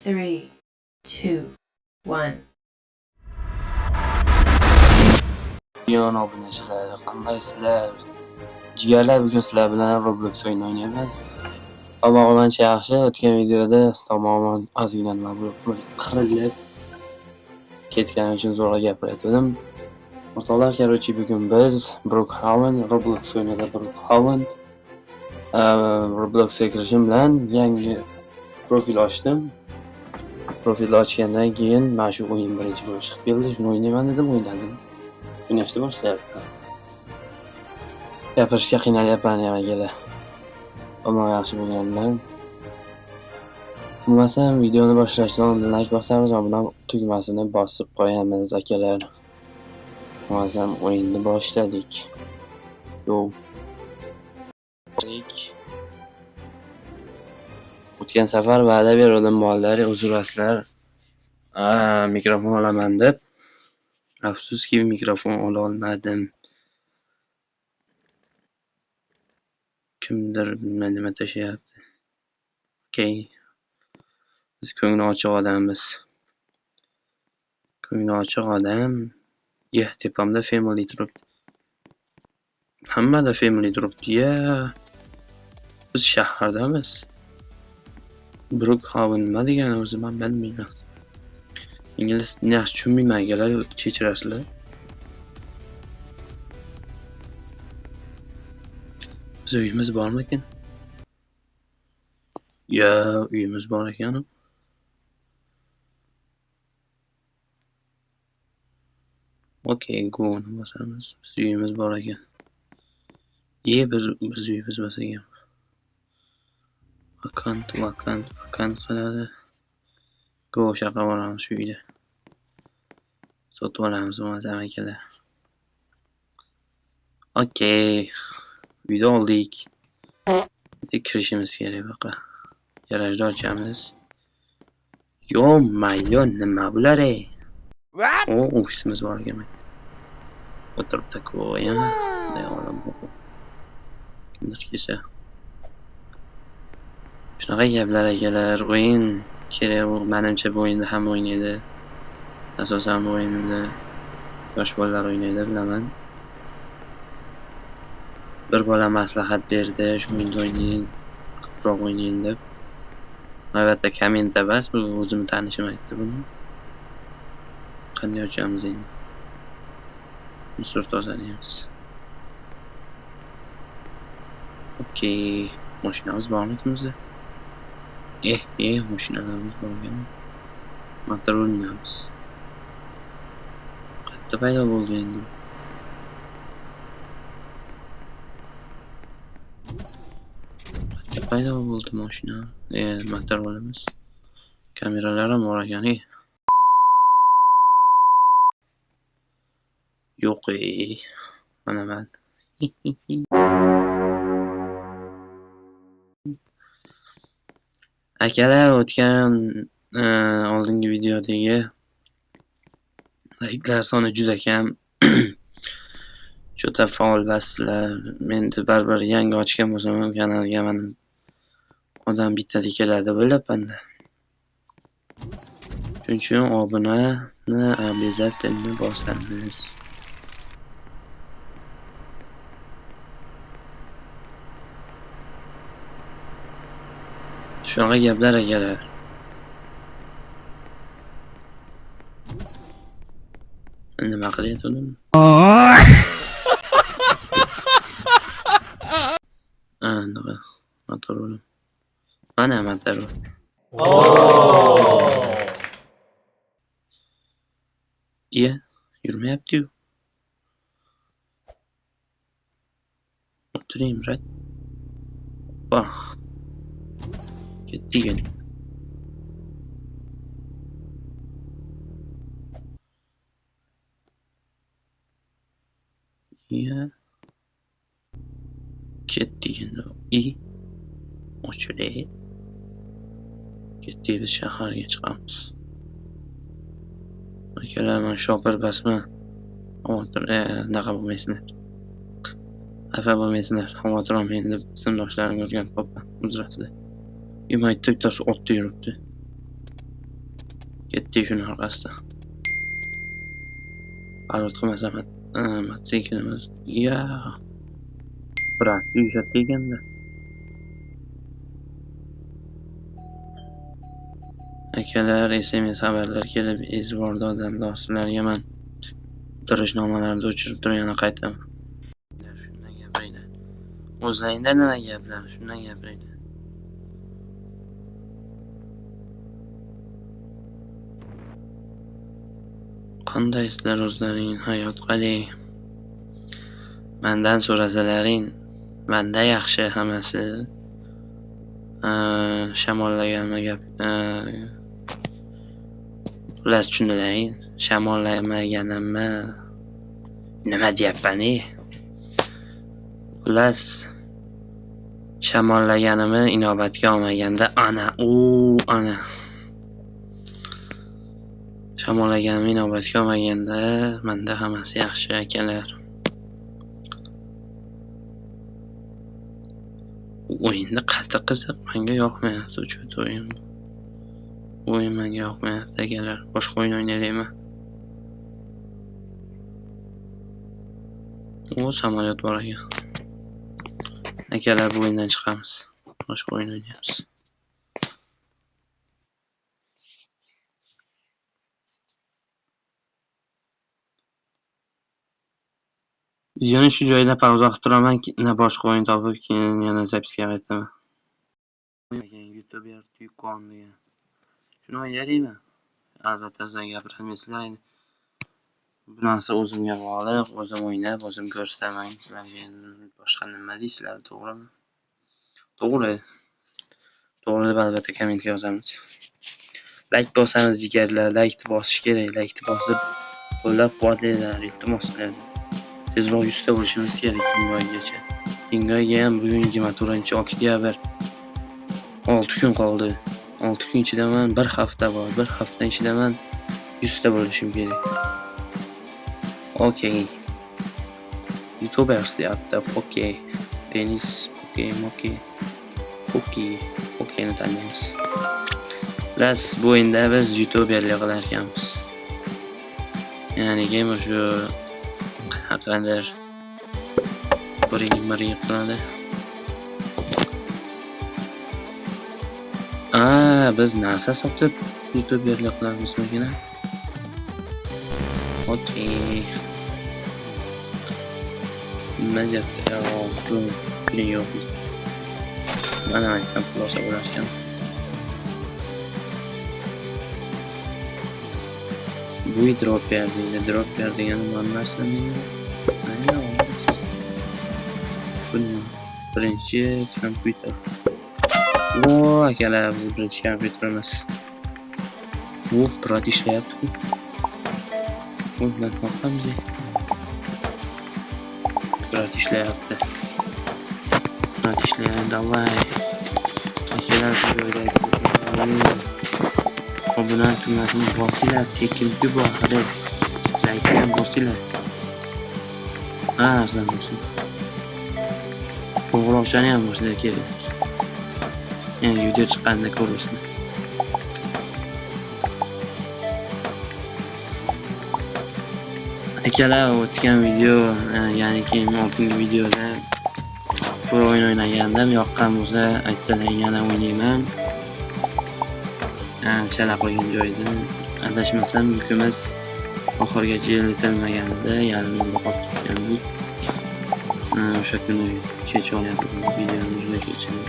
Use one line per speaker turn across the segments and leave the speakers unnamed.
3, 2, 1.
Yon obunachilar, qandaysizlar? Jigarlar, bugun sizlar bilan Roblox o'yini o'ynaymiz. Tomog'im ancha yaxshi. O'tgan videoda tomog'im ozgina nima bo'lib qirilib ketgani uchun zo'rg'a gapirdim. O'rtoqlar, короче, bugun biz Brookhaven Roblox o'yinida Brookhaven Robloxga kirishim bilan yangi profil ochdim. Profil ochgandan keyin mana shu o'yin birinchi bo'lib chiqib keldi. Shuni o'ynayman dedim, o'ynadim. O'ynashni boshlayapman. Gapirishga qiynalyapman akalar. Ammo yaxshi bo'lganidan. Bo'lmasam videoni boshlashdan oldin like bosamiz, obuna tugmasini bosib qo'yamiz akalar. Bo'lmasam o'yinni boshladik. Yo. O'tgan safar va'da berdim bolalar, uzrasizlar. Mikrofon olaman deb. Afsuski mikrofon ola olmadim. Kimdir bilmayman nima tashlayapti. Okay. Biz ko'ngli ochiq odammiz. Ko'ngli ochiq odam. Tepamda family turibdi. Hammada family turibdi-ya. Biz shahardamiz. Brookhaven nima degani o'zi men bilmayman. Ingliz yaxshi tushunmayman akalar, kechirasizlar. Biz uyimiz bormikin? Ya, uyimiz bor ekan. Okay, go bosamiz. Biz uyimiz bor ekan. Biz uyimiz bor ekan. Vakant qiladi. Go shaqa boramiz shu uyda. Sotib olamiz bo'lmasam akalar. Okay. Uyda oldik. Kirishimiz kerak baqa. Garajda ochamiz. Yo, mayyon nima bular ey? Ofisimiz bor ekan. O'tiribdi ko'ya. Kimdir kelsa. Shunaqa gaplar akalar, o'yin kerak, menimcha bu o'yinda hamma o'ynaydi. Asosan bu o'yinni yosh bolalar o'ynaydi, bilaman. Bir bola maslahat berdi, shu o'yinda o'ynaying, ko'proq o'ynaying deb. Albatta kommentda bas, bu o'zim tanishim aytdi buni. Qanday ochamiz endi? Musor tozalaymiz. Okay, mashinamiz bormi kimizda? Mashinalarimiz bor ekan. Motor o'ynaymiz. Qayerda paydo bo'ldi endi? Paydo bo'ldi mashina. Motor olamiz. Kameralar ham bor ekan. Yo'q, mana men. Akalar, o'tgan oldingi videodagi like'lar soni juda kam. Juda faol basizlar. Men baribir yangi ochgan bo'lsam ham kanalga men odam bittadek keladi deb o'ylabman-da. Shuning uchun obunani обязательно bosamiz. Shunaqa gaplar akalar. Nima qilyaptim? Nima? Motor o'lim. Mana motor. Yurmayapti-yu. O'tiring, right? Ketdik endi. Ketdik endi. Ochilay. Ketdik, biz shaharga chiqamiz. Akalar, men shopir basman. Naqa bo'lmaysizlar. Xafa bo'lmaysizlar. Xavotir olmang deb sinfdoshlarim o'rganib qolgan. Uzrasizlar. Yemaydi, bittasi otda yuribdi. Ketdi shuni orqasidan. Parod qilmasa mototsikilimiz. Ya. Biroq uyatda ekanda. Akalar, SMS xabarlar kelib, ezvorda odamlar sizlarga men o'tirishnomalarni o'chirib turgani qaytaman. Shundan gapiraylar. O'zlaringda nima gaplar? Shundan gapiraylar. Qandaysizlar o'zlaring? Hayot qalay? Mendan so'rasalaring, menda yaxshi hammasi. Shamollaganma gap. Xullas tushundilaring. Shamollamaganimni nima deyapman-e? Xullas shamollaganimni inobatga olmaganda ana shamollaganimni inobatga olmaganda menda hammasi yaxshi akalar. O'yinni qattiq qiziq, menga yoqmayapti uchut o'yin. O'yin menga yoqmayapti akalar. Boshqa o'yin o'ynaylikmi? Samolyot bor ekan. Akalar bu o'yindan chiqamiz. Boshqa o'yin o'ynaymiz. Videoni shu joyda pauza qilib turaman, boshqa o'yin topib keyin yana zapisga qaytaman. YouTube Yukon degan. Shuni o'ynaylikmi? Albatta sizlarga gapirmaysizlar endi. Bu narsa o'zimga bog'liq, o'zim o'ynab, o'zim ko'rsataman sizlarga. Boshqa nima deysizlar, to'g'rimi? To'g'ri. To'g'ri deb albatta kommentga yozamiz. Like bosamiz jigarlar, like bosish kerak, like bosib qo'llab-quvvatlaylar, iltimos qilaman. Tezroq 100 ta bo'lishimiz kerak Tingoygacha. Tingoyga ham bugun 24-oktyabr. 6 kun qoldi. 6 kun ichida men bir hafta bor. Bir hafta ichida men 100 ta bo'lishim kerak. Okey. YouTubers deyapti. Okey. Tenis, okeyni tanlaymiz. Biz bu o'yinda biz YouTuberlik qilar ekanmiz. Ya'ni game shu haqadir bir qiladi. Biz narsa sotib YouTuberlik qilamizmi? Okey. Nima deyapti? Yo'q. Mana aytgan xulosa bo'larkan. Bu drop berdi. Drop berdigan manasi nima? Birinchi kompyuter. Akalar, biz birinchi kompyuterimiz. Bu Pirot ishlayapti-ku. Bundan qo'rqamiz. Pirot ishlayapti. Davay. Akalar, joyda obuna tugmasini bosinglar, tekinlikni bor, hadi. Like ham bosinglar. Arzon bo'lsin. Qo'ng'iroqchani ham bosinglar kerak. Endi video chiqqanda ko'rasiz. Akalar, o'tgan video, ya'ni keyin oldingi videoda bu o'yin o'ynagandim, yoqqan bo'lsa aytsalar yana o'ynayman. Chala qo'ygan joyda adashmasam yukimiz oxirgacha yetilmaganida yarimda qolib ketgandik. O'sha kuni kech olyapti videoni juda kechirdim.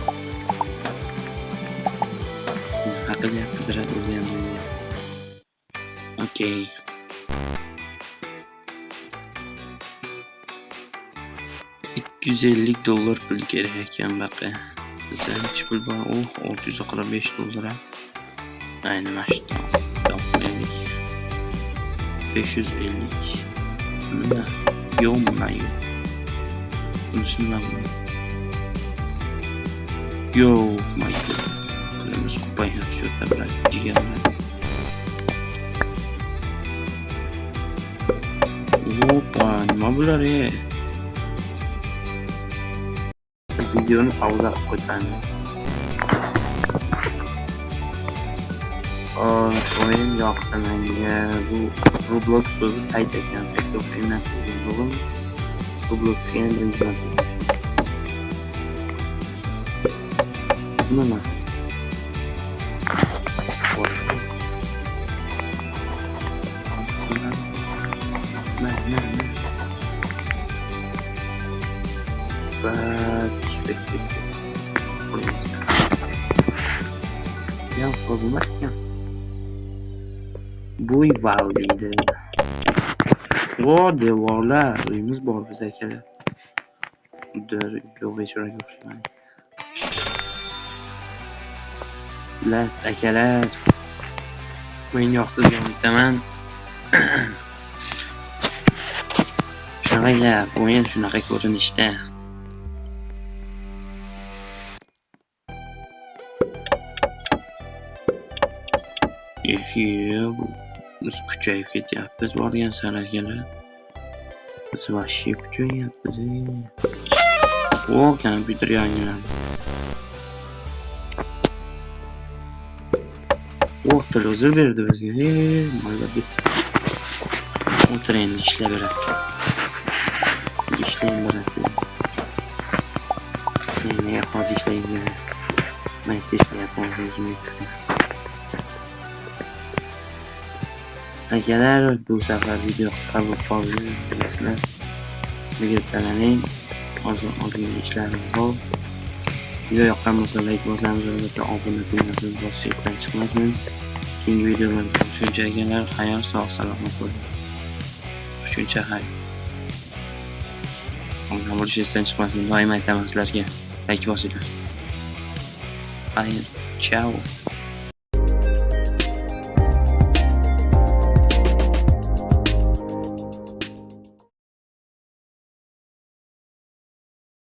Haqiqatda birat o'zim. Okey. $250 pul kerak ekan baqa. Bizda hech pul bor. $645. Aynen açtım. Tamam. 550. Bunda yok mu lan yok? Bunun yok maydı. Kırmızı kupayı şurada bırak. Ciğerler. Hoppa, nima bular e? Videoni pauza qo'ydim. O'yin yoqdi menga. Bu Roblox o'zi sayt ekan, TikTok emas. To'g'rimi? Robloxga ham birinchi marta. Nima? Ya bozulmak ekan. Bo'y valiydi. O devorlar, uyimiz bor biz akalar. Yo'q hechroq o'xshamaydi. Las akalar. Men yoqtirgan bitaman. Shunaqa o'yin shunaqa ko'rinishda. Biz kuchayib ketyapmiz borgan sari akalar. Biz vahshiy kuchayyapmiz. O, kompyuter yangilandi. O, televizor berdi bizga. Mayda ketdi. O'tir endi ishlab beradi. Ishlayim beradi. Nega hozir ishlaydi? Mayda ishlayapman o'zim. Akalar, bu safar video qisqa bo'lib qoldi. Bilasizlar. Bilsalaring, hozir ishlarim bor. Video yoqqan bo'lsa like bosamiz, albatta obuna tugmasini bosishdan chiqmasin. Keyingi videolarda ko'rishguncha akalar, xayr, sog' salomat bo'ling. Shuncha xayr. Obuna bo'lish esdan chiqmasin. Doim aytaman sizlarga. Like bosinglar. Xayr, ciao.